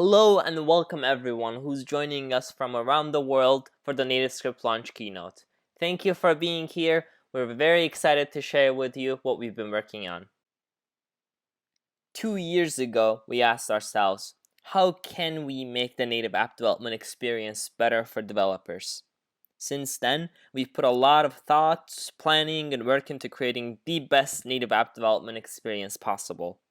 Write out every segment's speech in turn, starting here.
Hello and welcome everyone who's joining us from around the world for the NativeScript launch keynote. Thank you for being here. We're very excited to share with you what we've been working on. 2 years ago, we asked ourselves, how can we make the native app development experience better for developers? Since then, we've put a lot of thoughts, planning, and work into creating the best native app development experience possible.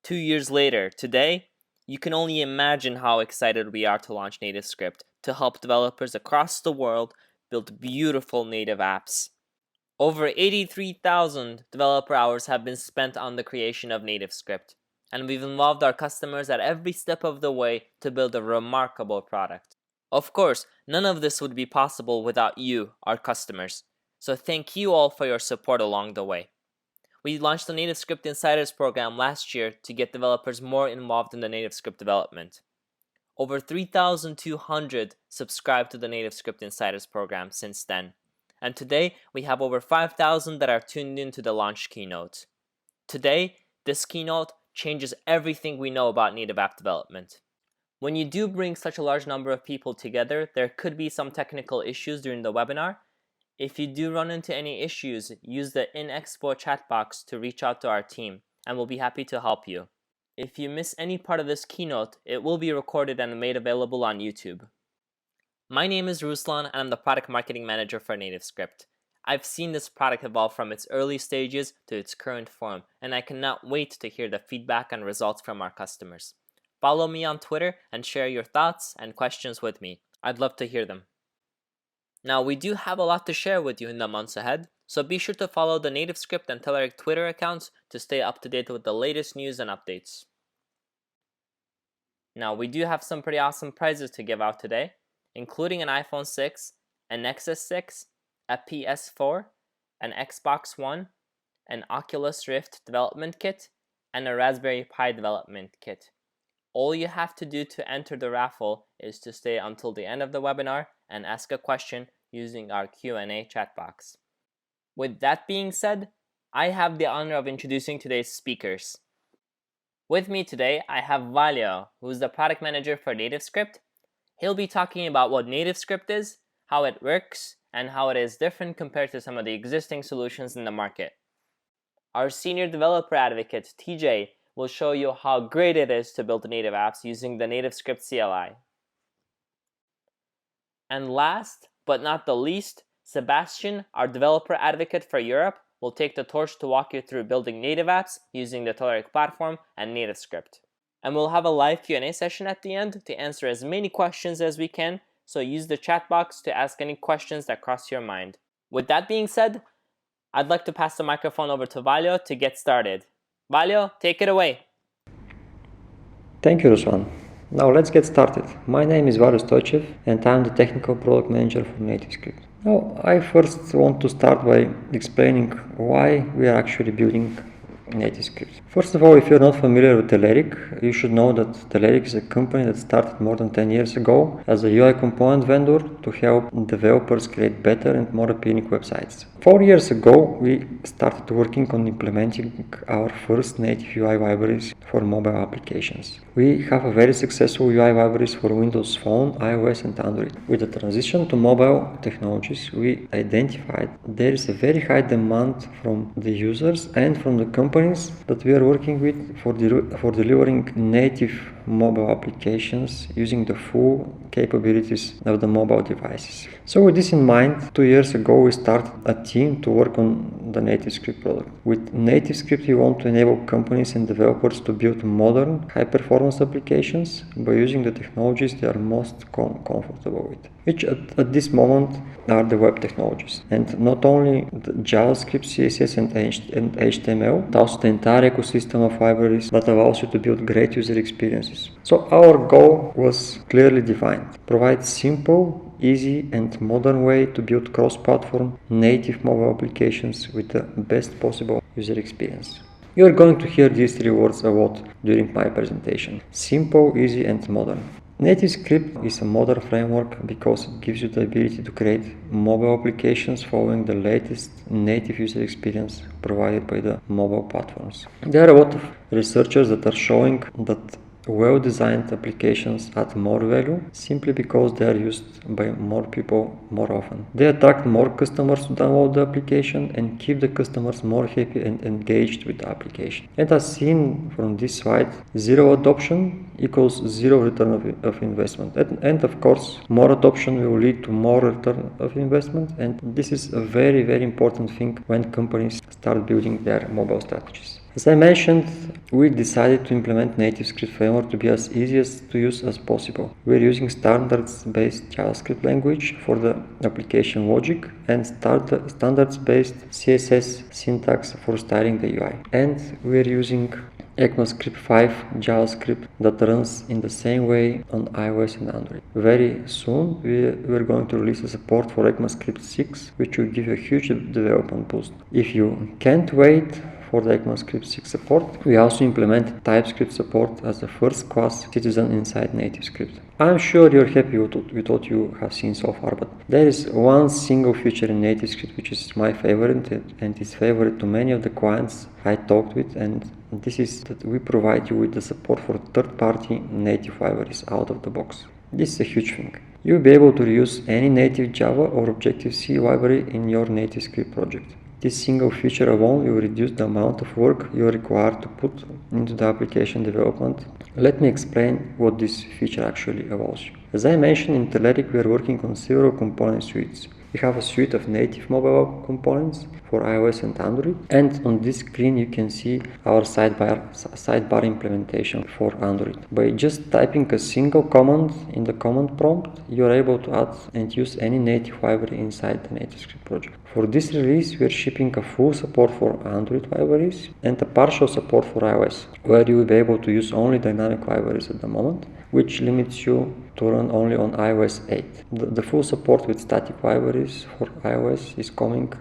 2 years later, today, you can only imagine how excited we are to launch NativeScript to help developers across the world build beautiful native apps. Over 83,000 developer hours have been spent on the creation of NativeScript, and we've involved our customers at every step of the way to build a remarkable product. Of course, none of this would be possible without you, our customers, so thank you all for your support along the way. We launched the NativeScript Insiders program last year to get developers more involved in the NativeScript development. Over 3,200 subscribed to the NativeScript Insiders program since then, and today we have over 5,000 that are tuned into the launch keynote. Today, this keynote changes everything we know about native app development. When you do bring such a large number of people together, there could be some technical issues during the webinar. If you do run into any issues, use the in-expo chat box to reach out to our team, and we'll be happy to help you. If you miss any part of this keynote, it will be recorded and made available on YouTube. My name is Ruslan, and I'm the Product Marketing Manager for NativeScript. I've seen this product evolve from its early stages to its current form, and I cannot wait to hear the feedback and results from our customers. Follow me on Twitter and share your thoughts and questions with me. I'd love to hear them. Now, we do have a lot to share with you in the months ahead, so be sure to follow the NativeScript and Telerik Twitter accounts to stay up to date with the latest news and updates. Now, we do have some pretty awesome prizes to give out today, including an iPhone 6, an Nexus 6, a PS4, an Xbox One, an Oculus Rift development kit, and a Raspberry Pi development kit. All you have to do to enter the raffle is to stay until the end of the webinar and ask a question using our Q&A chat box. With that being said, I have the honor of introducing today's speakers. With me today, I have Valio, who's the product manager for NativeScript. He'll be talking about what NativeScript is, how it works, and how it is different compared to some of the existing solutions in the market. Our senior developer advocate, TJ, will show you how great it is to build native apps using the NativeScript CLI. And last, but not the least, Sebastian, our developer advocate for Europe, will take the torch to walk you through building native apps using the Telerik Platform and NativeScript. And we'll have a live Q&A session at the end to answer as many questions as we can, so use the chat box to ask any questions that cross your mind. With that being said, I'd like to pass the microphone over to Valio to get started. Valio, take it away. Thank you, Ruslan. Now let's get started. My name is Valio Stoichev and I'm the technical product manager for NativeScript. Now I first want to start by explaining why we are actually building NativeScript. First of all, if you're not familiar with Telerik, you should know that Telerik is a company that started more than 10 years ago as a UI component vendor to help developers create better and more appealing websites. 4 years ago, we started working on implementing our first native UI libraries for mobile applications. We have a very successful UI libraries for Windows Phone, iOS and Android. With the transition to mobile technologies, we identified there is a very high demand from the users and from the companies that we are working with for delivering native mobile applications using the full capabilities of the mobile devices. So with this in mind, 2 years ago we started a team to work on the NativeScript product. With NativeScript we want to enable companies and developers to build modern, high-performance applications by using the technologies they are most comfortable with, which at this moment are the web technologies. And not only the JavaScript, CSS and HTML, but also the entire ecosystem of libraries that allows you to build great user experiences. So our goal was clearly defined: provide simple, easy and modern way to build cross-platform native mobile applications with the best possible user experience. You are going to hear these three words a lot during my presentation: simple, easy and modern. NativeScript is a modern framework because it gives you the ability to create mobile applications following the latest native user experience provided by the mobile platforms. There are a lot of researchers that are showing that well-designed applications add more value simply because they are used by more people more often. They attract more customers to download the application and keep the customers more happy and engaged with the application. And as seen from this slide, zero adoption equals zero return of investment. And of course, more adoption will lead to more return of investment, and this is a very, very important thing when companies start building their mobile strategies. As I mentioned, we decided to implement NativeScript framework to be as easy to use as possible. We're using standards-based JavaScript language for the application logic and standards-based CSS syntax for styling the UI. And we're using ECMAScript 5 JavaScript that runs in the same way on iOS and Android. Very soon we're going to release a support for ECMAScript 6, which will give you a huge development boost. If you can't wait for the ECMAScript 6 support, we also implemented TypeScript support as the first class citizen inside NativeScript. I'm sure you're happy with what you have seen so far, but there is one single feature in NativeScript which is my favorite and is favorite to many of the clients I talked with, and this is that we provide you with the support for third-party native libraries out of the box. This is a huge thing. You'll be able to reuse any native Java or Objective-C library in your NativeScript project. This single feature alone will reduce the amount of work you are required to put into the application development. Let me explain what this feature actually allows you. As I mentioned, in Telerik we are working on several component suites. We have a suite of native mobile components for iOS and Android, and on this screen you can see our sidebar implementation for Android. By just typing a single command in the command prompt, you are able to add and use any native library inside the NativeScript project. For this release, we are shipping a full support for Android libraries and a partial support for iOS, where you will be able to use only dynamic libraries at the moment, which limits you to run only on iOS 8. The full support with static libraries for iOS is coming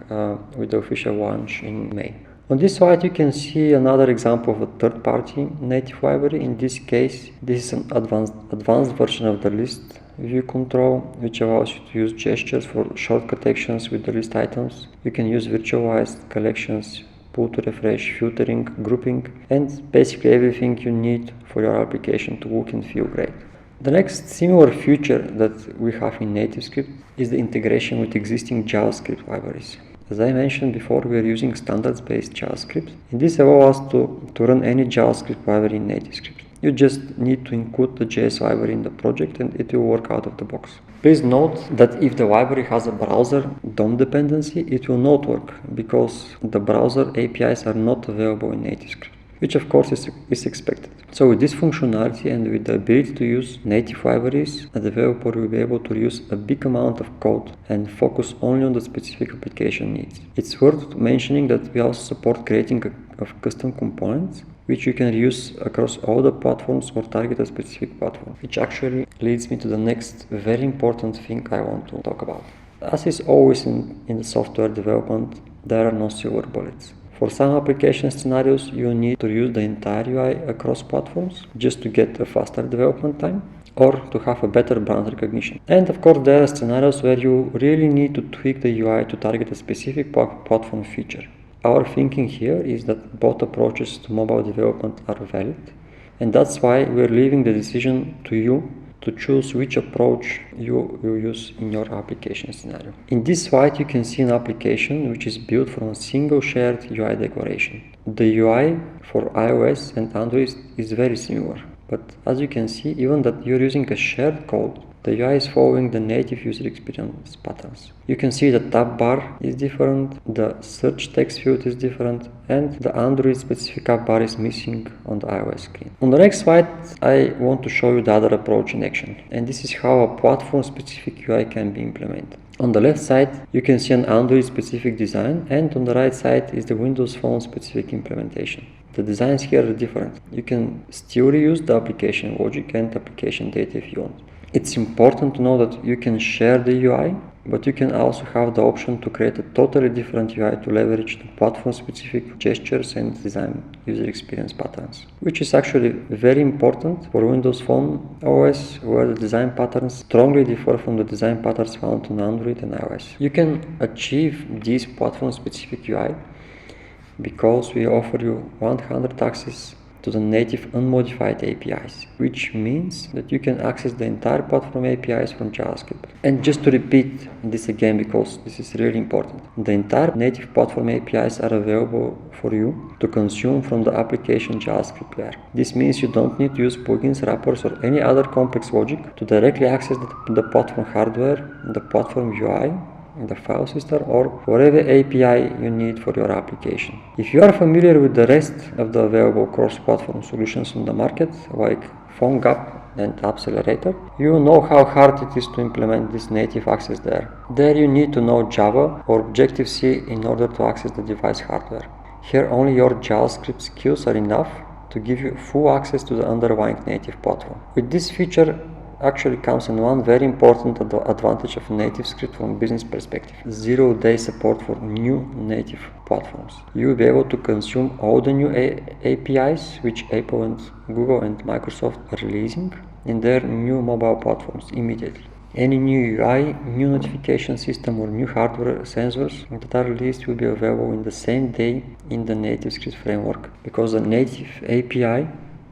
with the official launch in May. On this slide you can see another example of a third-party native library. In this case, this is an advanced version of the list view control, which allows you to use gestures for shortcut actions with the list items. You can use virtualized collections, pull to refresh, filtering, grouping, and basically everything you need for your application to look and feel great. The next similar feature that we have in NativeScript is the integration with existing JavaScript libraries. As I mentioned before, we are using standards-based JavaScript, and this allows us to run any JavaScript library in NativeScript. You just need to include the JS library in the project and it will work out of the box. Please note that if the library has a browser DOM dependency, it will not work because the browser APIs are not available in NativeScript, which of course is expected. So with this functionality and with the ability to use native libraries, a developer will be able to use a big amount of code and focus only on the specific application needs. It's worth mentioning that we also support creating of custom components, which you can use across all the platforms or target a specific platform, which actually leads me to the next very important thing I want to talk about. As is always in the software development, there are no silver bullets. For some application scenarios, you need to use the entire UI across platforms just to get a faster development time or to have a better brand recognition. And of course, there are scenarios where you really need to tweak the UI to target a specific platform feature. Our thinking here is that both approaches to mobile development are valid, and that's why we're leaving the decision to you to choose which approach you will use in your application scenario. In this slide, you can see an application which is built from a single shared UI declaration. The UI for iOS and Android is very similar, but as you can see, even that you're using a shared code, the UI is following the native user experience patterns. You can see the tab bar is different, the search text field is different, and the Android specific tab bar is missing on the iOS screen. On the next slide, I want to show you the other approach in action, and this is how a platform specific UI can be implemented. On the left side, you can see an Android specific design, and on the right side is the Windows Phone specific implementation. The designs here are different. You can still reuse the application logic and application data if you want. It's important to know that you can share the UI, but you can also have the option to create a totally different UI to leverage the platform-specific gestures and design user experience patterns, which is actually very important for Windows Phone OS, where the design patterns strongly differ from the design patterns found on Android and iOS. You can achieve this platform-specific UI because we offer you 100 access to the native unmodified APIs, which means that you can access the entire platform APIs from JavaScript. And just to repeat this again, because this is really important, the entire native platform APIs are available for you to consume from the application JavaScript layer. This means you don't need to use plugins, wrappers, or any other complex logic to directly access the platform hardware, the platform UI, the file system, or whatever API you need for your application. If you are familiar with the rest of the available cross-platform solutions on the market, like PhoneGap and Accelerator, you know how hard it is to implement this native access there. There you need to know Java or Objective-C in order to access the device hardware. Here only your JavaScript skills are enough to give you full access to the underlying native platform. With this feature actually comes in one very important advantage of NativeScript from a business perspective: 0-day support for new native platforms. You will be able to consume all the new APIs which Apple and Google and Microsoft are releasing in their new mobile platforms immediately. Any new UI, new notification system, or new hardware sensors that are released will be available in the same day in the NativeScript framework, because the native API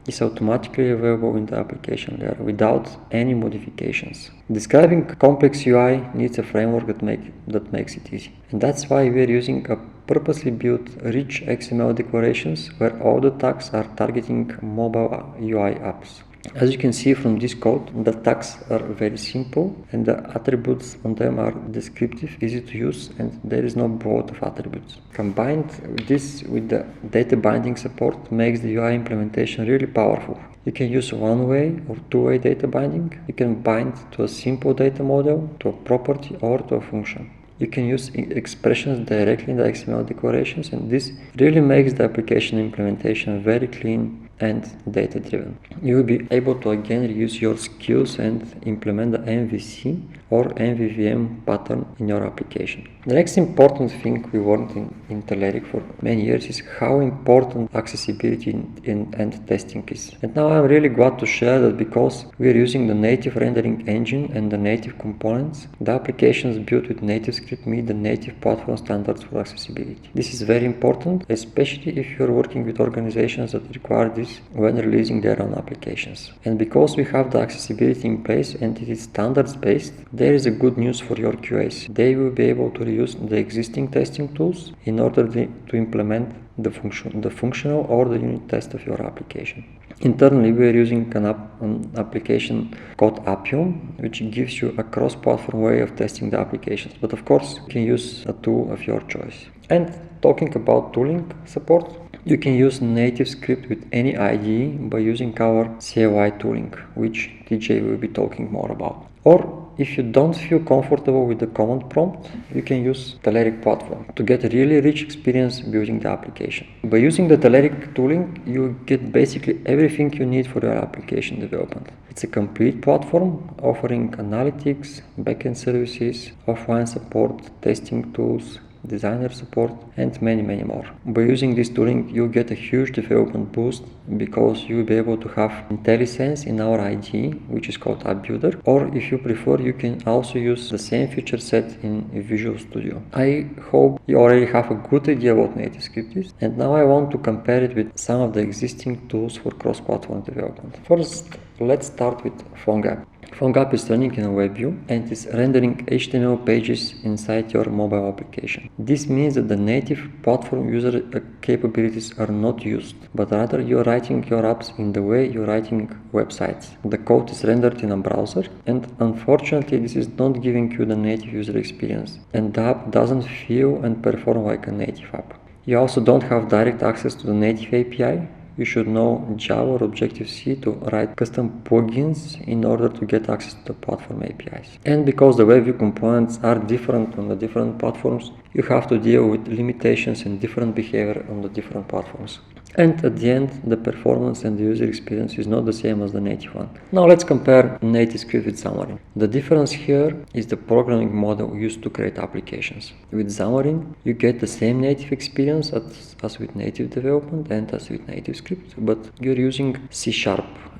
is automatically available in the application layer without any modifications. Describing complex UI needs a framework that makes it easy. And that's why we're using a purposely built rich XML declarations where all the tags are targeting mobile UI apps. As you can see from this code, the tags are very simple and the attributes on them are descriptive, easy to use, and there is no bloat of attributes. Combined this with the data binding support makes the UI implementation really powerful. You can use one-way or two-way data binding. You can bind to a simple data model, to a property, or to a function. You can use expressions directly in the XML declarations, and this really makes the application implementation very clean and data-driven. You will be able to again reuse your skills and implement the MVC or MVVM pattern in your application. The next important thing we learned in Telerik for many years is how important accessibility and testing is. And now I'm really glad to share that because we are using the native rendering engine and the native components, the applications built with NativeScript meet the native platform standards for accessibility. This is very important, especially if you're working with organizations that require this when releasing their own applications. And because we have the accessibility in place and it is standards based, there is a good news for your QAs. They will be able to reuse the existing testing tools in order to implement the functional or the unit test of your application. Internally, we are using an application called Appium, which gives you a cross-platform way of testing the applications. But of course, you can use a tool of your choice. And talking about tooling support, you can use NativeScript with any IDE by using our CLI tooling, which TJ will be talking more about. Or if you don't feel comfortable with the command prompt, you can use Telerik Platform to get a really rich experience building the application. By using the Telerik tooling, you get basically everything you need for your application development. It's a complete platform offering analytics, backend services, offline support, testing tools, designer support, and many more. By using this tooling, you'll get a huge development boost because you'll be able to have IntelliSense in our IDE, which is called App Builder, or if you prefer, you can also use the same feature set in Visual Studio. I hope you already have a good idea what NativeScript is, and now I want to compare it with some of the existing tools for cross-platform development. First, let's start with PhoneGap. PhoneGap is running in a web view and is rendering HTML pages inside your mobile application. This means that the native platform user capabilities are not used, but rather you're writing your apps in the way you're writing websites. The code is rendered in a browser, and unfortunately this is not giving you the native user experience, and the app doesn't feel and perform like a native app. You also don't have direct access to the native API. You should know Java or Objective-C to write custom plugins in order to get access to the platform APIs. And because the WebView components are different on the different platforms, you have to deal with limitations and different behavior on the different platforms. And at the end, the performance and the user experience is not the same as the native one. Now let's compare NativeScript with Xamarin. The difference here is the programming model used to create applications. With Xamarin, you get the same native experience as with native development and as with NativeScript, but you're using C#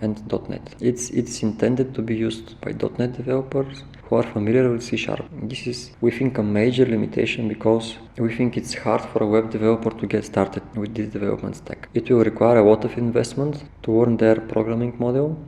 and .NET. It's intended to be used by .NET developers who are familiar with C#. This is, we think, a major limitation because we think it's hard for a web developer to get started with this development stack. It will require a lot of investment to learn their programming model.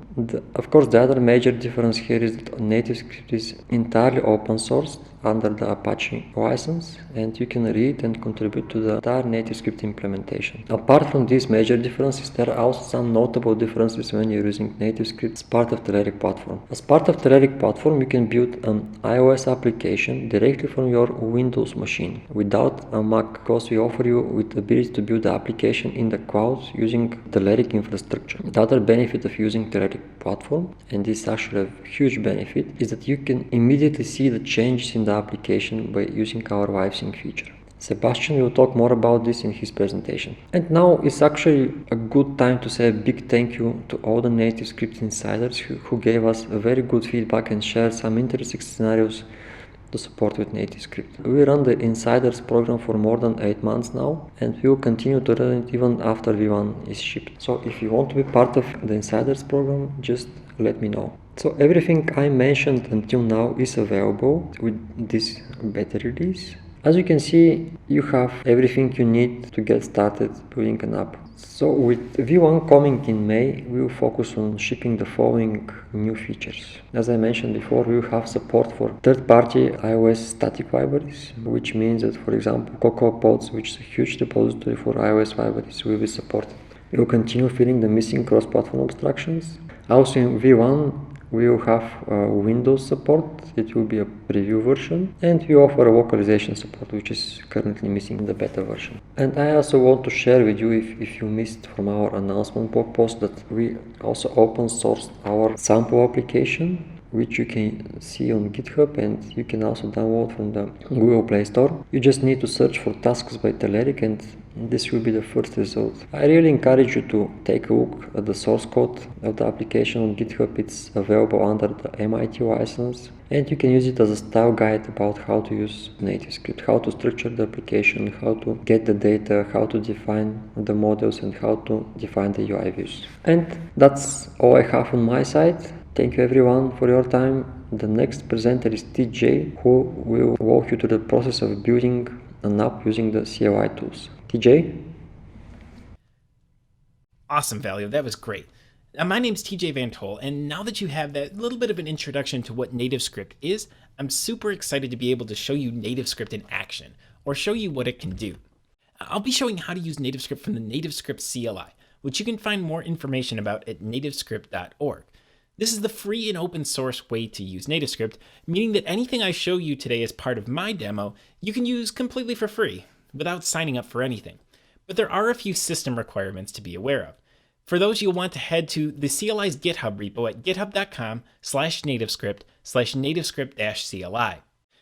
Of course, the other major difference here is that NativeScript is entirely open sourced under the Apache license, and you can read and contribute to the entire NativeScript implementation. Apart from these major differences, there are also some notable differences when you're using NativeScript as part of the Telerik platform. As part of the Telerik platform, you can build an iOS application directly from your Windows machine without a Mac, because we offer you with the ability to build the application in the cloud using the Telerik infrastructure. The other benefit of using Telerik platform, and this is actually a huge benefit, is that you can immediately see the changes in the application by using our live sync feature. Sebastian will talk more about this in his presentation. And now is actually a good time to say a big thank you to all the NativeScript insiders who gave us a very good feedback and shared some interesting scenarios to support with NativeScript. We run the Insiders program for more than 8 months now, and we will continue to run it even after V1 is shipped. So if you want to be part of the Insiders program, just let me know. So everything I mentioned until now is available with this beta release. As you can see, you have everything you need to get started building an app. So with V1 coming in May, we will focus on shipping the following new features. As I mentioned before, we will have support for third-party iOS static libraries, which means that, for example, CocoaPods, which is a huge repository for iOS libraries, will be supported. We will continue filling the missing cross-platform abstractions. Also in V1, we will have Windows support. It will be a preview version, and we offer a localization support, which is currently missing in the beta version. And I also want to share with you, if you missed from our announcement blog post, that we also open sourced our sample application, which you can see on GitHub, and you can also download from the Google Play Store. You just need to search for Tasks by Telerik, and this will be the first result. I really encourage you to take a look at the source code of the application on GitHub. It's available under the MIT license, and you can use it as a style guide about how to use NativeScript, how to structure the application, how to get the data, how to define the models, and how to define the UI views. And that's all I have on my side. Thank you everyone for your time. The next presenter is TJ, who will walk you through the process of building an app using the CLI tools. TJ? Awesome, Valio. That was great. My name's TJ Van Tol, and now that you have that little bit of an introduction to what NativeScript is, I'm super excited to be able to show you NativeScript in action, or show you what it can do. I'll be showing how to use NativeScript from the NativeScript CLI, which you can find more information about at nativescript.org. This is the free and open source way to use NativeScript, meaning that anything I show you today as part of my demo, you can use completely for free, without signing up for anything. But there are a few system requirements to be aware of. For those, you'll want to head to the CLI's GitHub repo at github.com/nativescript/nativescript-CLI.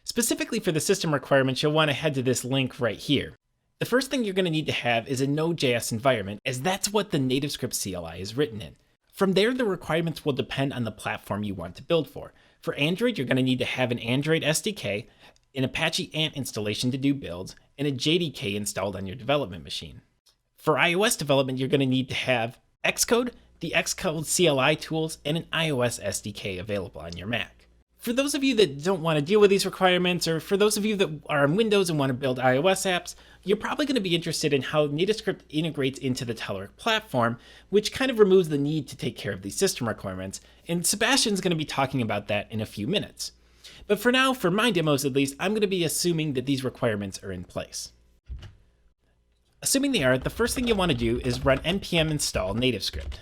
Specifically for the system requirements, you'll want to head to this link right here. The first thing you're going to need to have is a Node.js environment, as that's what the NativeScript CLI is written in. From there, the requirements will depend on the platform you want to build for. For Android, you're going to need to have an Android SDK, an Apache Ant installation to do builds, and a JDK installed on your development machine. For iOS development, you're going to need to have Xcode, the Xcode CLI tools, and an iOS SDK available on your Mac. For those of you that don't want to deal with these requirements, or for those of you that are on Windows and want to build iOS apps, you're probably going to be interested in how NativeScript integrates into the Telerik platform, which kind of removes the need to take care of these system requirements, and Sebastian's going to be talking about that in a few minutes. But for now, for my demos at least, I'm going to be assuming that these requirements are in place. Assuming they are, the first thing you'll want to do is run npm install NativeScript.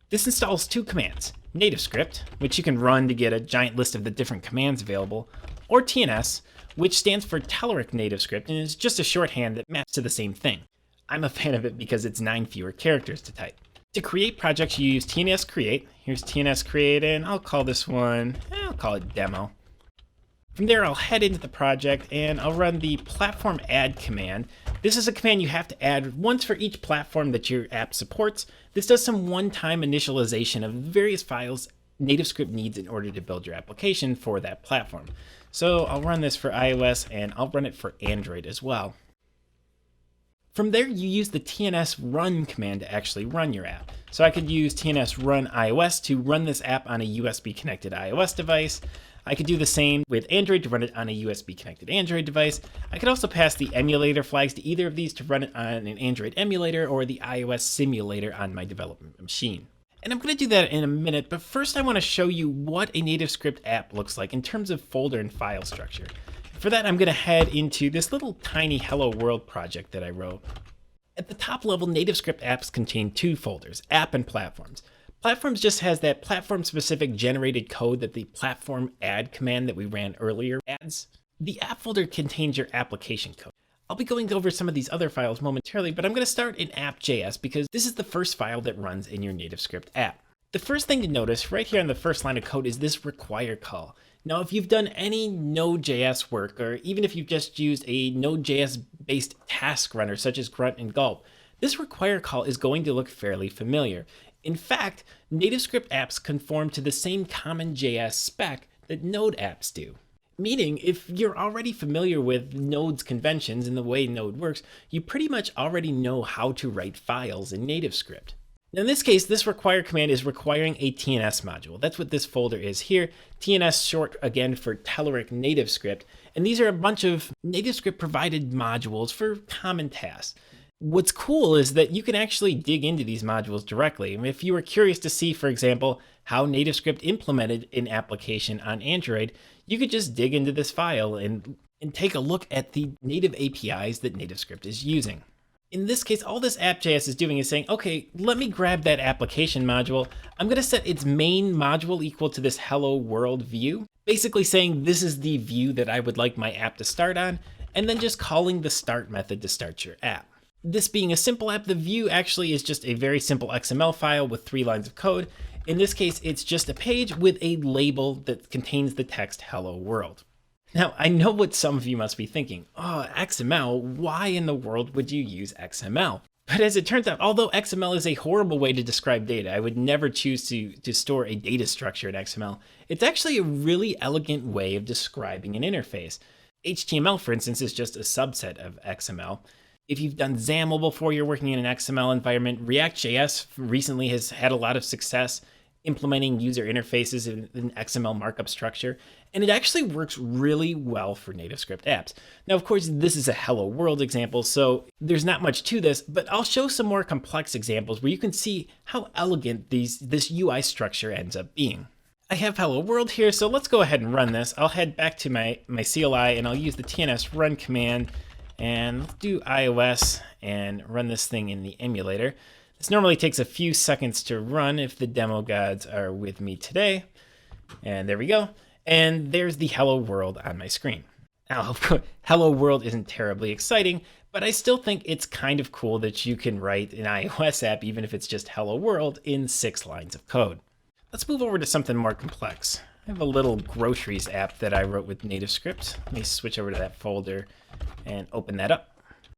This installs two commands, NativeScript, which you can run to get a giant list of the different commands available, or TNS, which stands for Telerik NativeScript and is just a shorthand that maps to the same thing. I'm a fan of it because it's 9 fewer characters to type. To create projects, you use TNS create. Here's TNS create, and I'll call this one, I'll call it demo. From there, I'll head into the project and I'll run the platform add command. This is a command you have to add once for each platform that your app supports. This does some one-time initialization of various files NativeScript needs in order to build your application for that platform. So I'll run this for iOS and I'll run it for Android as well. From there, you use the TNS run command to actually run your app. So I could use TNS run iOS to run this app on a USB connected iOS device. I could do the same with Android to run it on a USB connected Android device. I could also pass the emulator flags to either of these to run it on an Android emulator or the iOS simulator on my development machine. And I'm going to do that in a minute, but first I want to show you what a NativeScript app looks like in terms of folder and file structure. For that, I'm going to head into this little tiny Hello World project that I wrote. At the top level, NativeScript apps contain two folders, App and Platforms. Platforms just has that platform-specific generated code that the platform add command that we ran earlier adds. The app folder contains your application code. I'll be going over some of these other files momentarily, but I'm going to start in app.js because this is the first file that runs in your NativeScript app. The first thing to notice right here on the first line of code is this require call. Now, if you've done any Node.js work, or even if you've just used a Node.js-based task runner such as Grunt and Gulp, this require call is going to look fairly familiar. In fact, NativeScript apps conform to the same common JS spec that Node apps do. Meaning, if you're already familiar with Node's conventions and the way Node works, you pretty much already know how to write files in NativeScript. Now in this case, this require command is requiring a TNS module. That's what this folder is here. TNS short again for Telerik NativeScript. And these are a bunch of NativeScript provided modules for common tasks. What's cool is that you can actually dig into these modules directly. If you were curious to see, for example, how NativeScript implemented an application on Android, you could just dig into this file and take a look at the native APIs that NativeScript is using. In this case, all this app.js is doing is saying, okay, let me grab that application module. I'm going to set its main module equal to this hello world view, basically saying this is the view that I would like my app to start on, and then just calling the start method to start your app. This being a simple app, the view actually is just a very simple XML file with 3 lines of code. In this case, it's just a page with a label that contains the text hello world. Now, I know what some of you must be thinking. Oh, XML, why in the world would you use XML? But as it turns out, although XML is a horrible way to describe data, I would never choose to store a data structure in XML. It's actually a really elegant way of describing an interface. HTML, for instance, is just a subset of XML. If you've done XAML before you're working in an XML environment, React.js recently has had a lot of success implementing user interfaces in an XML markup structure, and it actually works really well for NativeScript apps. Now, of course, this is a hello world example, so there's not much to this, but I'll show some more complex examples where you can see how elegant this UI structure ends up being. I have hello world here, so let's go ahead and run this. I'll head back to my CLI and I'll use the TNS run command. And let's do iOS and run this thing in the emulator. This normally takes a few seconds to run if the demo gods are with me today. And there we go. And there's the hello world on my screen. Now, hello world isn't terribly exciting, but I still think it's kind of cool that you can write an iOS app, even if it's just hello world, in 6 lines of code. Let's move over to something more complex. I have a little groceries app that I wrote with NativeScript. Let me switch over to that folder and open that up.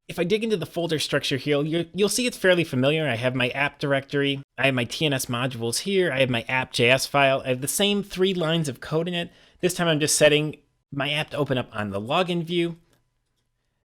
If I dig into the folder structure here, you'll see it's fairly familiar. I have my app directory, I have my TNS modules here, I have my app.js file, I have the same 3 lines of code in it. This time I'm just setting my app to open up on the login view.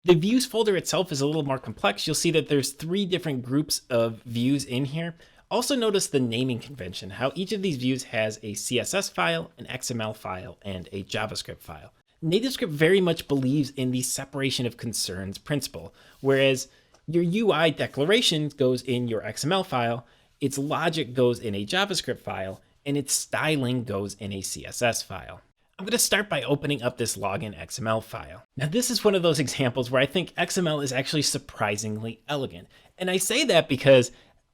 The views folder itself is a little more complex. You'll see that there's 3 different groups of views in here. Also notice the naming convention, how each of these views has a CSS file, an XML file, and a JavaScript file. NativeScript very much believes in the separation of concerns principle, whereas your UI declaration goes in your XML file, its logic goes in a JavaScript file, and its styling goes in a CSS file. I'm going to start by opening up this login XML file. Now this is one of those examples where I think XML is actually surprisingly elegant. And I say that because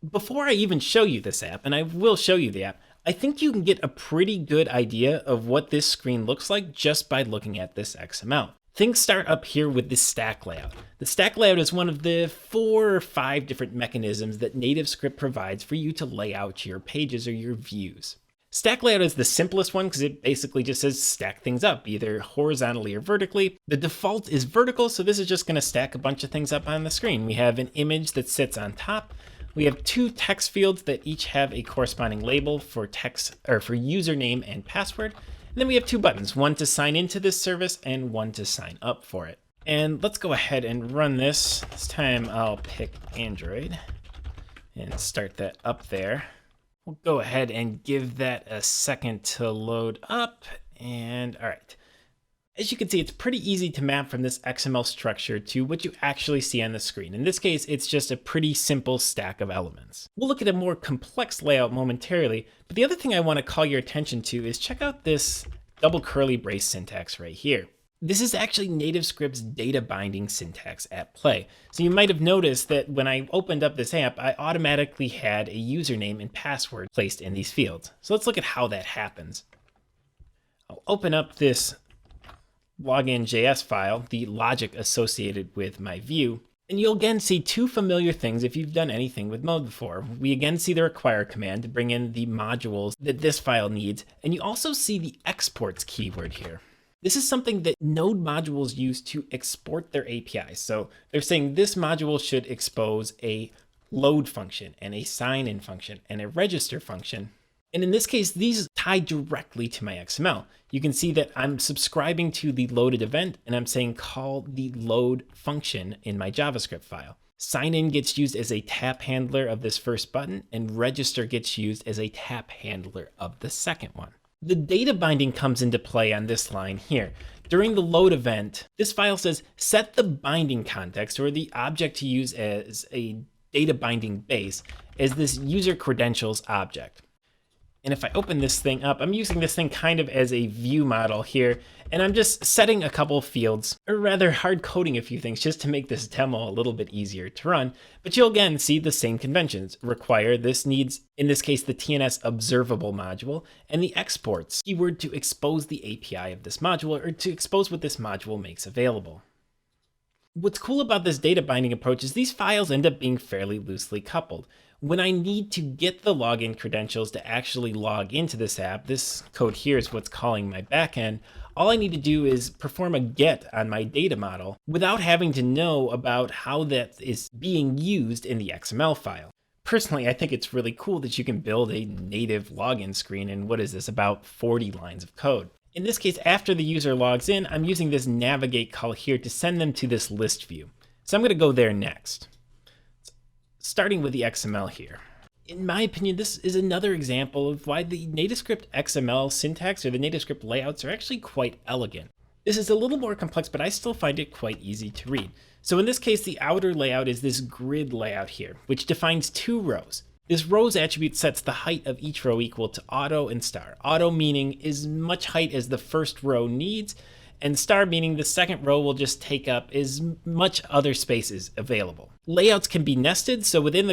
before I even show you this app, and I will show you the app, I think you can get a pretty good idea of what this screen looks like just by looking at this XML. Things start up here with the stack layout. The stack layout is one of the 4 or 5 different mechanisms that NativeScript provides for you to lay out your pages or your views. Stack layout is the simplest one because it basically just says stack things up, either horizontally or vertically. The default is vertical, so this is just going to stack a bunch of things up on the screen. We have an image that sits on top. We have 2 text fields that each have a corresponding label for text or for username and password. And then we have 2 buttons, one to sign into this service and one to sign up for it. And let's go ahead and run this. This time I'll pick Android and start that up there. We'll go ahead and give that a second to load up. And all right. As you can see, it's pretty easy to map from this XML structure to what you actually see on the screen. In this case, it's just a pretty simple stack of elements. We'll look at a more complex layout momentarily, but the other thing I want to call your attention to is check out this double curly brace syntax right here. This is actually NativeScript's data binding syntax at play. So you might have noticed that when I opened up this app, I automatically had a username and password placed in these fields. So let's look at how that happens. I'll open up this login.js file, the logic associated with my view, and you'll again see two familiar things if you've done anything with Node before. We again see the require command to bring in the modules that this file needs, and you also see the exports keyword here. This is something that Node modules use to export their APIs. So they're saying this module should expose a load function and a sign-in function and a register function. And in this case, these tie directly to my XML. You can see that I'm subscribing to the loaded event and I'm saying call the load function in my JavaScript file. Sign-in gets used as a tap handler of this first button, and register gets used as a tap handler of the second one. The data binding comes into play on this line here. During the load event, this file says set the binding context, or the object to use as a data binding base, as this user credentials object. And if I open this thing up, I'm using this thing kind of as a view model here, and I'm just setting a couple of fields, or rather hard coding a few things just to make this demo a little bit easier to run. But you'll again see the same conventions. Require, this needs, in this case, the TNS observable module, and the exports keyword to expose the API of this module, or to expose what this module makes available. What's cool about this data binding approach is these files end up being fairly loosely coupled. When I need to get the login credentials to actually log into this app, this code here is what's calling my backend. All I need to do is perform a get on my data model without having to know about how that is being used in the XML file. Personally, I think it's really cool that you can build a native login screen in, what is this, about 40 lines of code. In this case, after the user logs in, I'm using this navigate call here to send them to this list view. So I'm going to go there next. Starting with the XML here. In my opinion, this is another example of why the NativeScript XML syntax or the NativeScript layouts are actually quite elegant. This is a little more complex, but I still find it quite easy to read. So in this case, the outer layout is this grid layout here, which defines two rows. This rows attribute sets the height of each row equal to auto and star. Auto meaning as much height as the first row needs, and star meaning the second row will just take up as much other space as available. Layouts can be nested, so within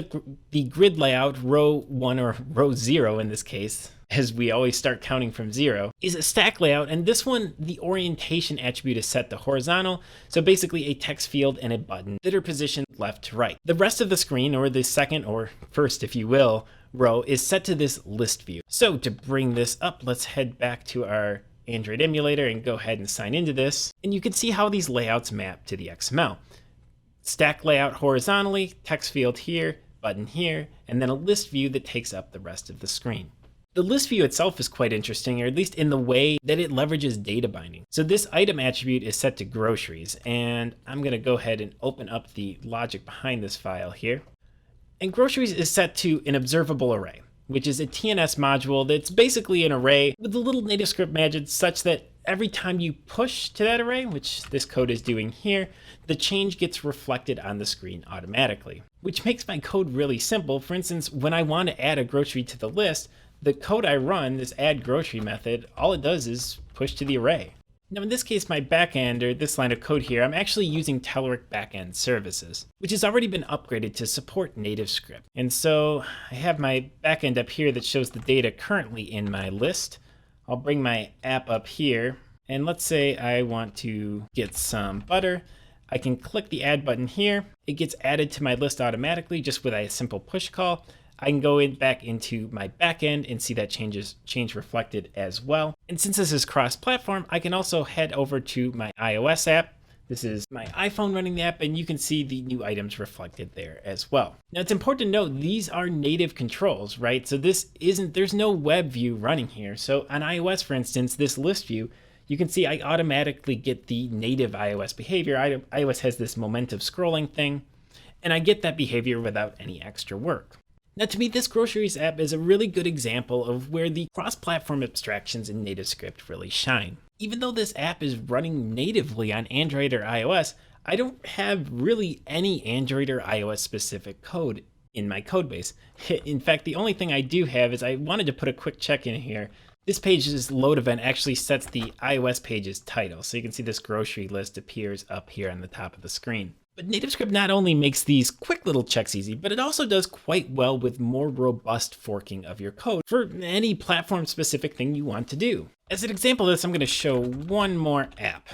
the grid layout, row 1 or row 0 in this case, as we always start counting from 0, is a stack layout, and this one, the orientation attribute is set to horizontal, so basically a text field and a button that are positioned left to right. The rest of the screen, or the second or first if you will, row is set to this list view. So to bring this up, let's head back to our Android emulator and go ahead and sign into this, and you can see how these layouts map to the XML. Stack layout horizontally, text field here, button here, and then a list view that takes up the rest of the screen. The list view itself is quite interesting, or at least in the way that it leverages data binding. So this item attribute is set to groceries, and I'm going to go ahead and open up the logic behind this file here. And groceries is set to an observable array, which is a TNS module that's basically an array with a little NativeScript magic such that every time you push to that array, which this code is doing here, the change gets reflected on the screen automatically, which makes my code really simple. For instance, when I want to add a grocery to the list, the code I run, this add grocery method, all it does is push to the array. Now in this case, my backend, or this line of code here, I'm actually using Telerik backend services, which has already been upgraded to support NativeScript. And so I have my backend up here that shows the data currently in my list. I'll bring my app up here, and let's say I want to get some butter. I can click the add button here. It gets added to my list automatically just with a simple push call. I can go back into my backend and see that change reflected as well. And since this is cross-platform, I can also head over to my iOS app. This is my iPhone running the app, and you can see the new items reflected there as well. Now it's important to note these are native controls, right? So there's no web view running here. So on iOS, for instance, this list view, you can see I automatically get the native iOS behavior. iOS has this momentum scrolling thing, and I get that behavior without any extra work. Now, to me, this groceries app is a really good example of where the cross-platform abstractions in NativeScript really shine. Even though this app is running natively on Android or iOS, I don't have really any Android or iOS specific code in my code base. In fact, the only thing I do have is I wanted to put a quick check in here. This page's load event actually sets the iOS page's title, so you can see this grocery list appears up here on the top of the screen. But NativeScript not only makes these quick little checks easy, but it also does quite well with more robust forking of your code for any platform-specific thing you want to do. As an example of this, I'm going to show one more app.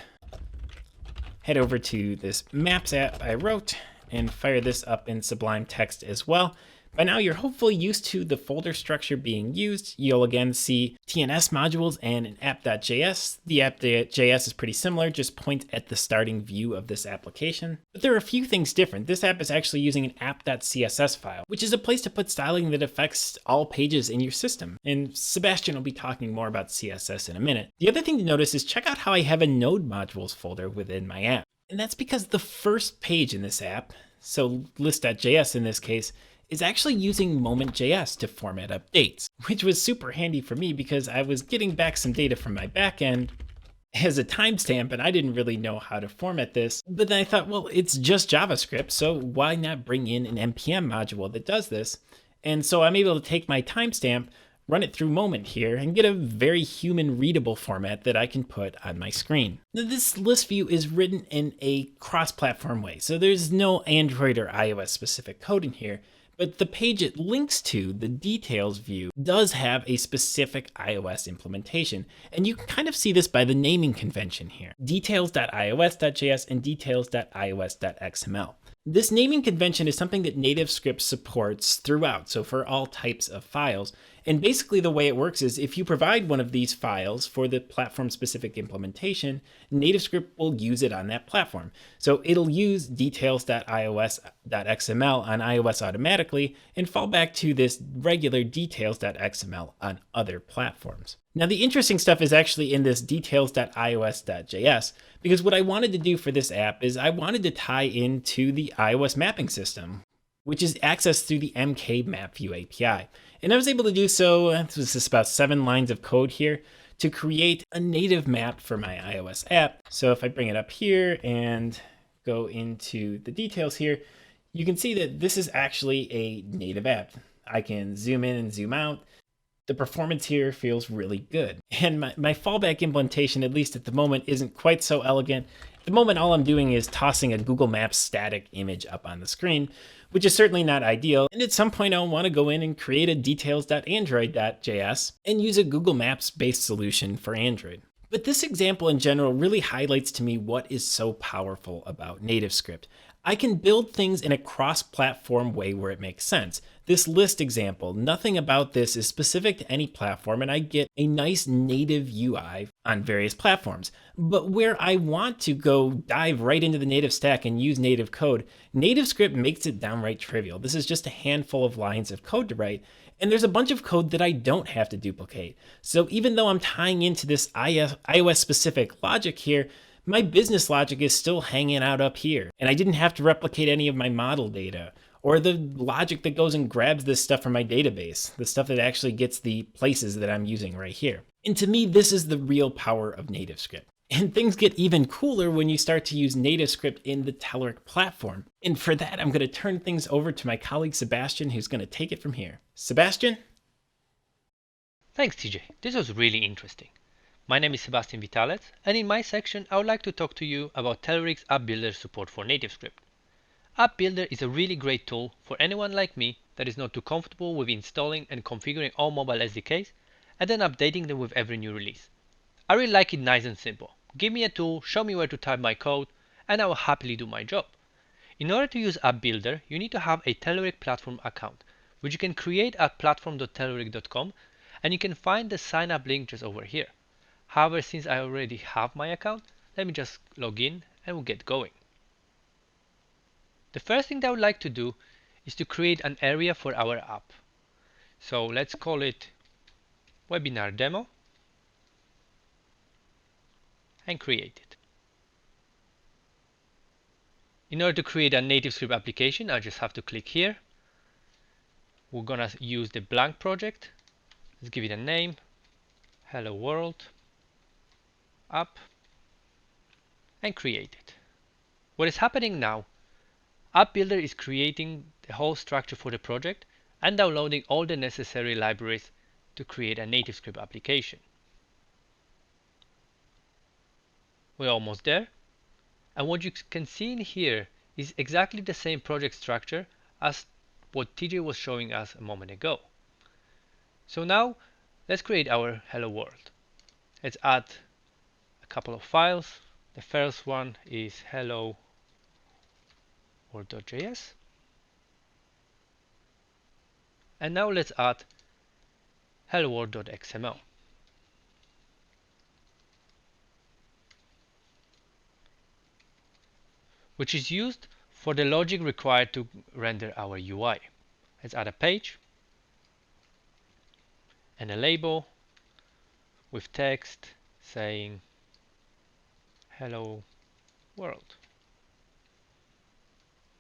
Head over to this Maps app I wrote and fire this up in Sublime Text as well. By now, you're hopefully used to the folder structure being used. You'll again see TNS modules and an app.js. The app.js is pretty similar, just point at the starting view of this application. But there are a few things different. This app is actually using an app.css file, which is a place to put styling that affects all pages in your system. And Sebastian will be talking more about CSS in a minute. The other thing to notice is check out how I have a node modules folder within my app. And that's because the first page in this app, so list.js in this case, is actually using moment.js to format updates, which was super handy for me because I was getting back some data from my backend as a timestamp and I didn't really know how to format this. But then I thought, well, it's just JavaScript, so why not bring in an npm module that does this? And so I'm able to take my timestamp, run it through Moment here, and get a very human readable format that I can put on my screen. Now, this list view is written in a cross-platform way, so there's no Android or iOS specific code in here. But the page it links to, the details view, does have a specific iOS implementation. And you can kind of see this by the naming convention here. Details.ios.js and details.ios.xml. This naming convention is something that NativeScript supports throughout, so for all types of files. And basically the way it works is if you provide one of these files for the platform-specific implementation, NativeScript will use it on that platform. So it'll use details.ios.xml on iOS automatically and fall back to this regular details.xml on other platforms. Now the interesting stuff is actually in this details.ios.js, because what I wanted to do for this app is I wanted to tie into the iOS mapping system, which is accessed through the MK-MapView API. And I was able to do so, this was just about 7 lines of code here, to create a native map for my iOS app. So if I bring it up here and go into the details here, you can see that this is actually a native app. I can zoom in and zoom out. The performance here feels really good. And my fallback implementation, at least at the moment, isn't quite so elegant. At the moment, all I'm doing is tossing a Google Maps static image up on the screen, which is certainly not ideal. And at some point, I'll want to go in and create a details.android.js and use a Google Maps-based solution for Android. But this example in general really highlights to me what is so powerful about NativeScript. I can build things in a cross-platform way where it makes sense. This list example, nothing about this is specific to any platform, and I get a nice native UI on various platforms. But where I want to go dive right into the native stack and use native code, NativeScript makes it downright trivial. This is just a handful of lines of code to write, and there's a bunch of code that I don't have to duplicate. So even though I'm tying into this iOS-specific logic here, my business logic is still hanging out up here, and I didn't have to replicate any of my model data or the logic that goes and grabs this stuff from my database, the stuff that actually gets the places that I'm using right here. And to me, this is the real power of NativeScript. And things get even cooler when you start to use NativeScript in the Telerik platform. And for that, I'm going to turn things over to my colleague Sebastian, who's going to take it from here. Sebastian? Thanks, TJ. This was really interesting. My name is Sebastian Vitalet, and in my section I would like to talk to you about Telerik's App Builder support for NativeScript. App Builder is a really great tool for anyone like me that is not too comfortable with installing and configuring all mobile SDKs and then updating them with every new release. I really like it nice and simple. Give me a tool, show me where to type my code, and I will happily do my job. In order to use App Builder, you need to have a Telerik Platform account, which you can create at platform.telerik.com, and you can find the sign up link just over here. However, since I already have my account, let me just log in and we'll get going. The first thing that I would like to do is to create an area for our app. So let's call it Webinar Demo and create it. In order to create a NativeScript application, I just have to click here. we're gonna use the blank project. Let's give it a name, Hello World app, and create it. What is happening now? App Builder is creating the whole structure for the project and downloading all the necessary libraries to create a NativeScript application. We're almost there. And what you can see in here is exactly the same project structure as what TJ was showing us a moment ago. So now let's create our Hello World. Let's add a couple of files. The first one is hello world.js. And now let's add hello world.xml. which is used for the logic required to render our UI. Let's add a page and a label with text saying hello world.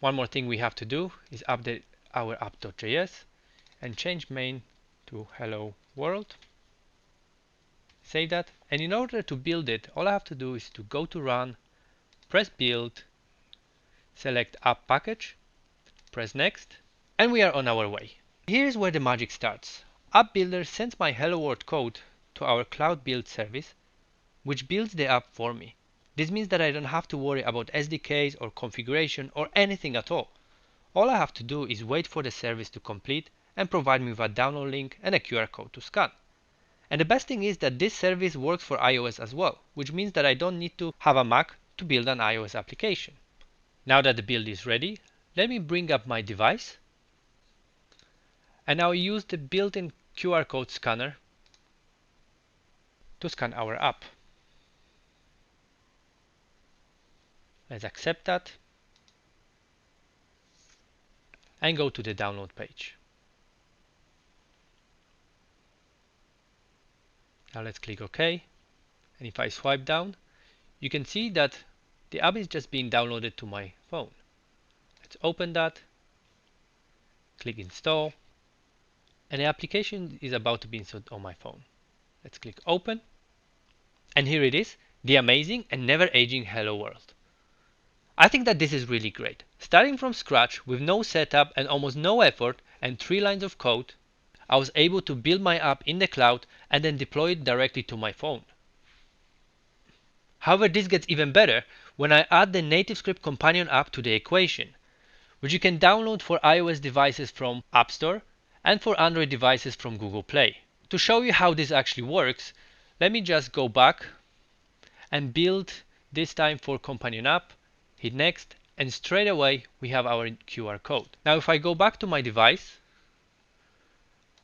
One more thing we have to do is update our app.js and change main to hello world. Save that, and in order to build it, all I have to do is to go to run, press build, select app package, press next, and we are on our way. Here's where the magic starts. App Builder sends my Hello World code to our cloud build service, which builds the app for me. This means that I don't have to worry about SDKs or configuration or anything at all. All I have to do is wait for the service to complete and provide me with a download link and a QR code to scan. And the best thing is that this service works for iOS as well, which means that I don't need to have a Mac to build an iOS application. Now that the build is ready, let me bring up my device and now use the built-in QR code scanner to scan our app. Let's accept that and go to the download page. Now let's click OK, and if I swipe down, you can see that the app is just being downloaded to my phone. Let's open that, click install, and the application is about to be installed on my phone. Let's click open, and here it is, the amazing and never aging Hello World. I think that this is really great. Starting from scratch with no setup and almost no effort and 3 lines of code, I was able to build my app in the cloud and then deploy it directly to my phone. However, this gets even better when I add the NativeScript companion app to the equation, which you can download for iOS devices from App Store and for Android devices from Google Play. To show you how this actually works, let me just go back and build this time for companion app, hit next, and straight away we have our QR code. Now if I go back to my device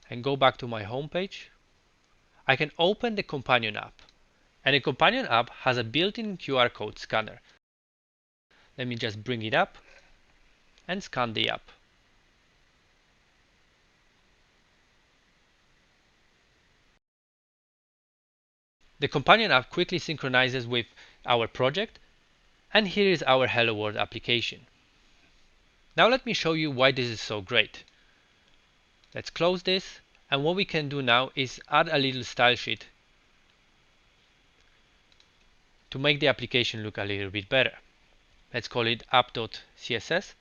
and go back to my home page, I can open the companion app. And the companion app has a built-in QR code scanner. Let me just bring it up and scan the app. The companion app quickly synchronizes with our project, and here is our Hello World application. Now let me show you why this is so great. Let's close this, and what we can do now is add a little style sheet to make the application look a little bit better. Let's call it app.css,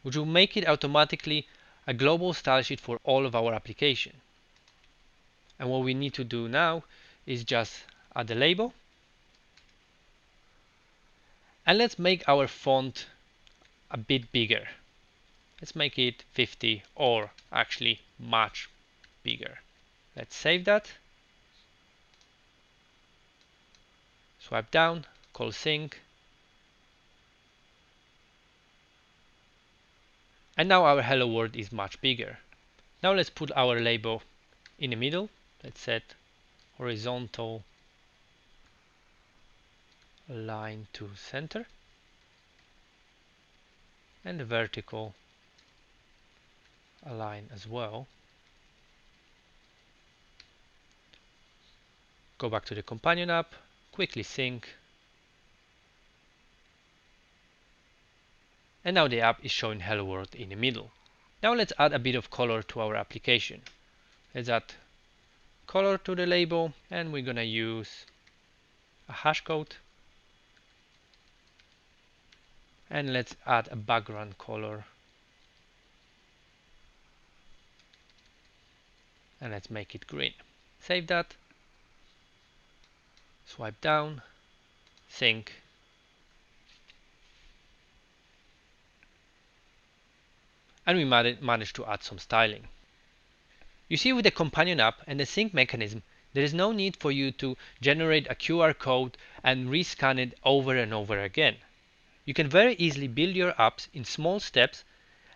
which will make it automatically a global style sheet for all of our application. And what we need to do now is just add the label, and let's make our font a bit bigger. Let's make it 50 or actually much bigger. Let's save that. Swipe down, call sync. And now our hello world is much bigger. Now let's put our label in the middle. Let's set horizontal line to center and the vertical align as well. Go back to the companion app, quickly sync, and now the app is showing hello world in the middle. Now let's add a bit of color to our application. Let's add color to the label, and we're gonna use a hash code. And let's add a background color. And let's make it green. Save that. Swipe down. Sync. And we managed to add some styling. You see, with the companion app and the sync mechanism, there is no need for you to generate a QR code and rescan it over and over again. You can very easily build your apps in small steps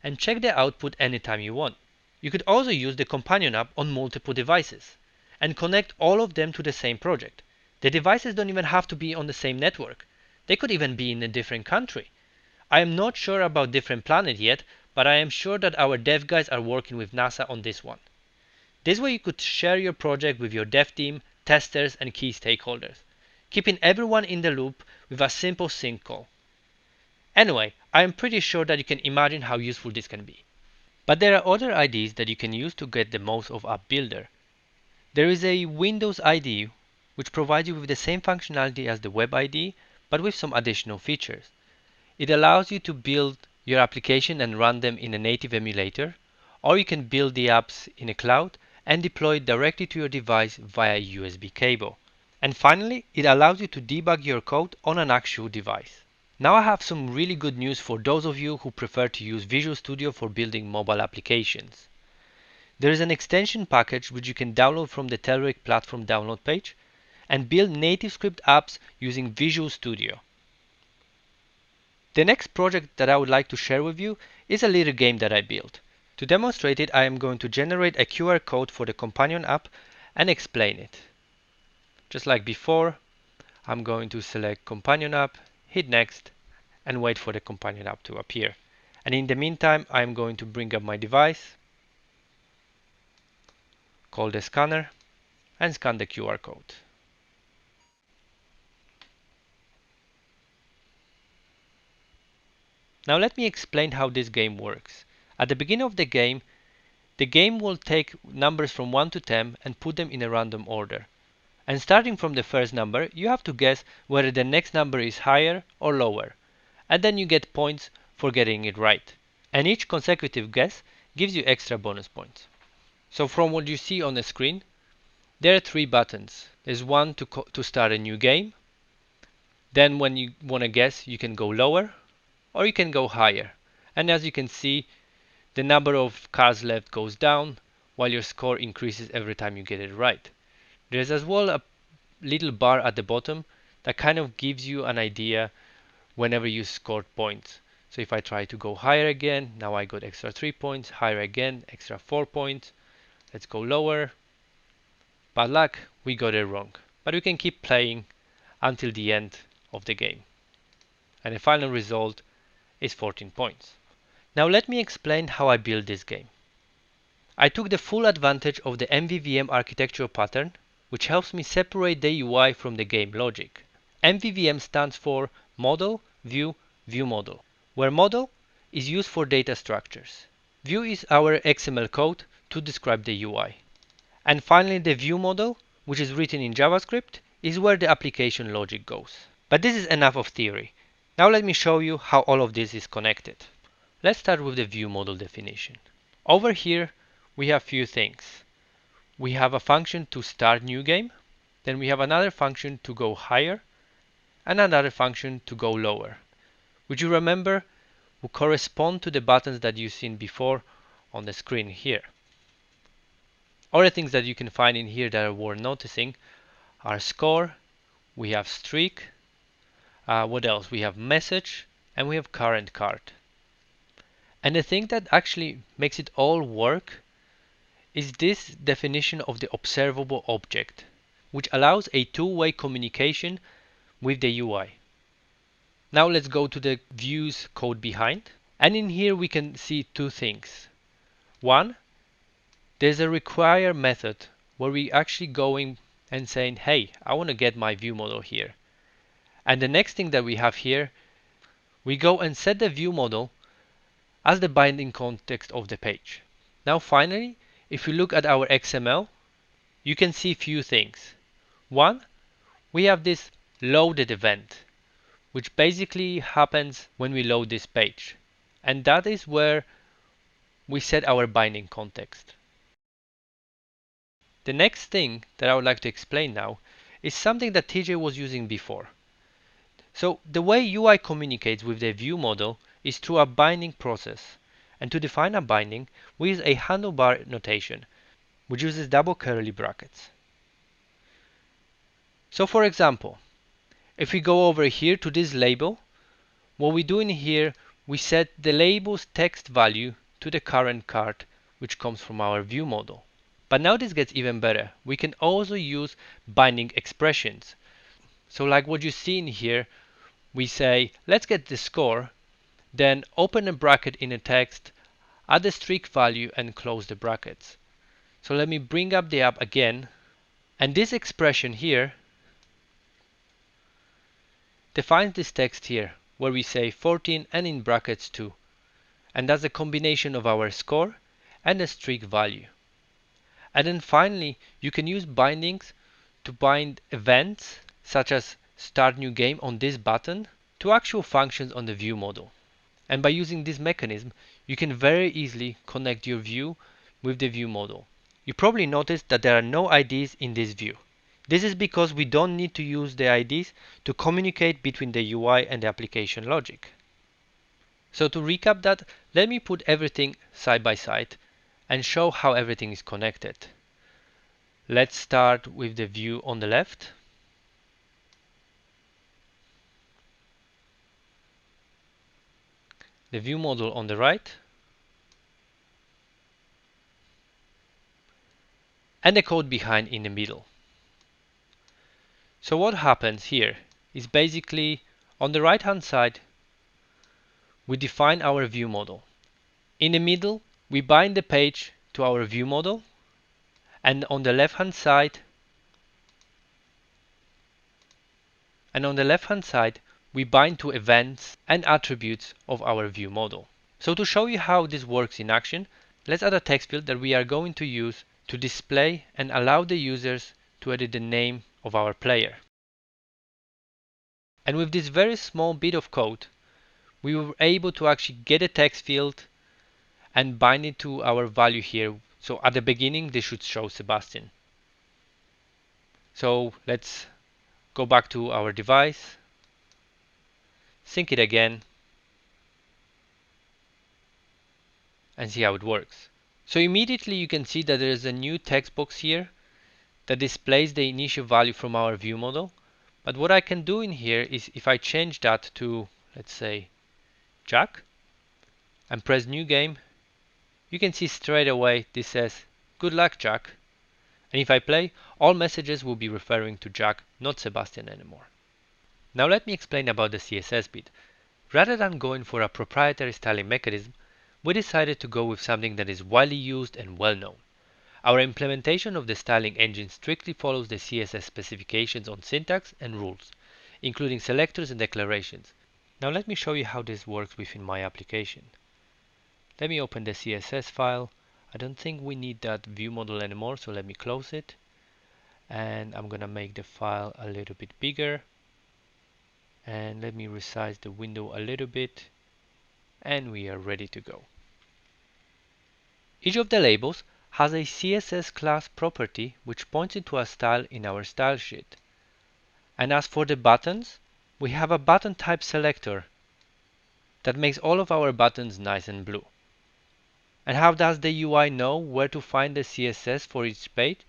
and check the output anytime you want. You could also use the companion app on multiple devices and connect all of them to the same project. The devices don't even have to be on the same network. They could even be in a different country. I am not sure about different planet yet, but I am sure that our dev guys are working with NASA on this one. This way you could share your project with your dev team, testers, and key stakeholders, keeping everyone in the loop with a simple sync call. Anyway, I am pretty sure that you can imagine how useful this can be. But there are other IDs that you can use to get the most of App Builder. There is a Windows ID which provides you with the same functionality as the Web ID, but with some additional features. It allows you to build your application and run them in a native emulator, or you can build the apps in a cloud and deploy it directly to your device via USB cable. And finally, it allows you to debug your code on an actual device. Now I have some really good news for those of you who prefer to use Visual Studio for building mobile applications. There is an extension package which you can download from the Telerik Platform download page and build NativeScript apps using Visual Studio. The next project that I would like to share with you is a little game that I built. To demonstrate it, I am going to generate a QR code for the companion app and explain it. Just like before, I'm going to select companion app, hit next, and wait for the companion app to appear. And in the meantime, I'm going to bring up my device, call the scanner, and scan the QR code. Now let me explain how this game works. At the beginning of the game will take numbers from 1 to 10 and put them in a random order. And starting from the first number, you have to guess whether the next number is higher or lower. And then you get points for getting it right. And each consecutive guess gives you extra bonus points. So from what you see on the screen, there are 3 buttons. There's one to start a new game. Then when you want to guess, you can go lower or you can go higher. And as you can see, the number of cards left goes down while your score increases every time you get it right. There's as well a little bar at the bottom that kind of gives you an idea whenever you scored points. So if I try to go higher again, now I got extra 3 points, higher again, extra 4 points. Let's go lower. Bad luck, we got it wrong. But we can keep playing until the end of the game. And the final result is 14 points. Now let me explain how I built this game. I took the full advantage of the MVVM architectural pattern, which helps me separate the UI from the game logic. MVVM stands for Model, View, View Model, where Model is used for data structures. View is our XML code to describe the UI. And finally, the View Model, which is written in JavaScript, is where the application logic goes. But this is enough of theory. Now let me show you how all of this is connected. Let's start with the View Model definition. Over here, we have few things. We have a function to start new game, then we have another function to go higher, and another function to go lower, which you remember will correspond to the buttons that you've seen before on the screen here. Other things that you can find in here that are worth noticing are score, we have streak, what else? We have message, and we have current card. And the thing that actually makes it all work is this definition of the observable object, which allows a two-way communication with the UI. Now let's go to the views code behind. And in here we can see 2 things. One, there's a require method where we actually going and saying, hey, I want to get my view model here. And the next thing that we have here, we go and set the view model as the binding context of the page. Now finally, if we look at our XML, you can see few things. One, we have this loaded event, which basically happens when we load this page. And that is where we set our binding context. The next thing that I would like to explain now is something that TJ was using before. So the way UI communicates with the view model is through a binding process. And to define a binding, we use a handlebar notation, which uses double curly brackets. So for example, if we go over here to this label, what we do in here, we set the label's text value to the current card, which comes from our view model. But now this gets even better. We can also use binding expressions. So like what you see in here, we say, let's get the score, then open a bracket in a text, add the strict value and close the brackets. So let me bring up the app again. And this expression here defines this text here, where we say 14 and in brackets 2. And that's a combination of our score and a strict value. And then finally, you can use bindings to bind events, such as start new game on this button, to actual functions on the view model. And by using this mechanism, you can very easily connect your view with the view model. You probably noticed that there are no IDs in this view. This is because we don't need to use the IDs to communicate between the UI and the application logic. So to recap that, let me put everything side by side and show how everything is connected. Let's start with the view on the left. The view model on the right. And the code behind in the middle. So what happens here is basically on the right hand side, we define our view model. In the middle, we bind the page to our view model. And on the left hand side, we bind to events and attributes of our view model. So to show you how this works in action, let's add a text field that we are going to use to display and allow the users to edit the name of our player. And with this very small bit of code, we were able to actually get a text field and bind it to our value here. So at the beginning, this should show Sebastian. So let's go back to our device, sync it again, and see how it works. So immediately you can see that there is a new text box here that displays the initial value from our view model. But what I can do in here is if I change that to, let's say, Jack, and press new game, you can see straight away this says, good luck, Jack. And if I play, all messages will be referring to Jack, not Sebastian anymore. Now let me explain about the CSS bit. Rather than going for a proprietary styling mechanism, we decided to go with something that is widely used and well known. Our implementation of the styling engine strictly follows the CSS specifications on syntax and rules, including selectors and declarations. Now let me show you how this works within my application. Let me open the CSS file. I don't think we need that view model anymore, so let me close it. And I'm gonna make the file a little bit bigger. And let me resize the window a little bit. And we are ready to go. Each of the labels has a CSS class property which points into a style in our style sheet. And as for the buttons, we have a button type selector that makes all of our buttons nice and blue. And how does the UI know where to find the CSS for each page?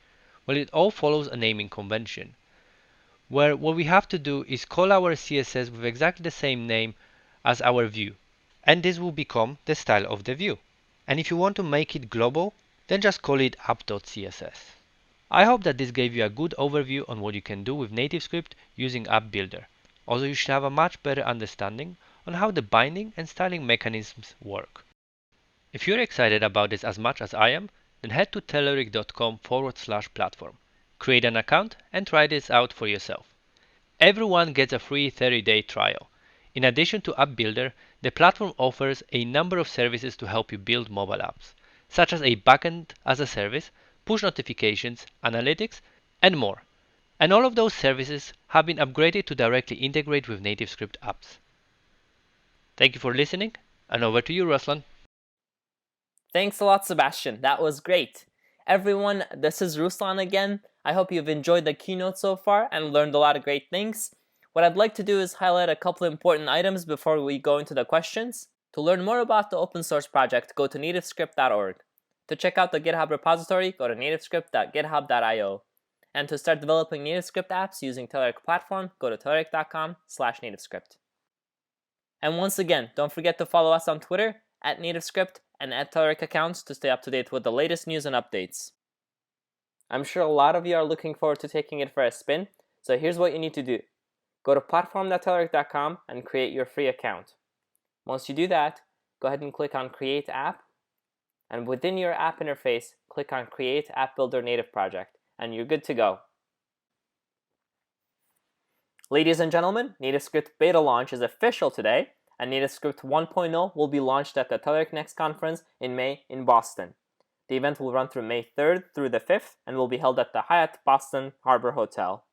Well, it all follows a naming convention, where what we have to do is call our CSS with exactly the same name as our view. And this will become the style of the view. And if you want to make it global, then just call it app.css. I hope that this gave you a good overview on what you can do with NativeScript using App Builder. Also, you should have a much better understanding on how the binding and styling mechanisms work. If you're excited about this as much as I am, then head to telerik.com/platform. Create an account and try this out for yourself. Everyone gets a free 30-day trial. In addition to App Builder, The platform offers a number of services to help you build mobile apps, such as a backend as a service, push notifications, analytics, and more. And all of those services have been upgraded to directly integrate with NativeScript apps. Thank you for listening, and over to you, Ruslan. Thanks a lot, Sebastian. That was great. Everyone, this is Ruslan again. I hope you've enjoyed the keynote so far and learned a lot of great things. What I'd like to do is highlight a couple important items before we go into the questions. To learn more about the open source project, go to nativescript.org. To check out the GitHub repository, go to nativescript.github.io. And to start developing NativeScript apps using Telerik Platform, go to telerik.com/nativescript. And once again, don't forget to follow us on Twitter at NativeScript and at Telerik accounts to stay up to date with the latest news and updates. I'm sure a lot of you are looking forward to taking it for a spin, so here's what you need to do. Go to platform.telerik.com and create your free account. Once you do that, go ahead and click on Create App, and within your app interface, click on Create App Builder Native Project, and you're good to go. Ladies and gentlemen, NativeScript beta launch is official today, and NativeScript 1.0 will be launched at the Telerik Next conference in May in Boston. The event will run through May 3rd through the 5th and will be held at the Hyatt Boston Harbor Hotel.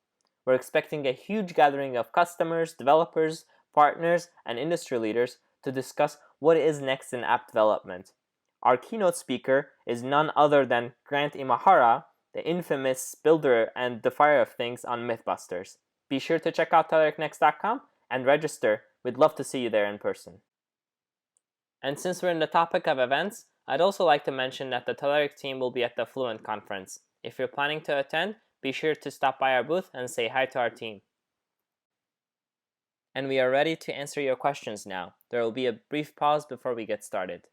We're expecting a huge gathering of customers, developers, partners, and industry leaders to discuss what is next in app development. Our keynote speaker is none other than Grant Imahara, the infamous builder and defier of things on Mythbusters. Be sure to check out TelerikNext.com and register. We'd love to see you there in person. And since we're in the topic of events, I'd also like to mention that the Telerik team will be at the Fluent conference. If you're planning to attend, be sure to stop by our booth and say hi to our team. And we are ready to answer your questions now. There will be a brief pause before we get started.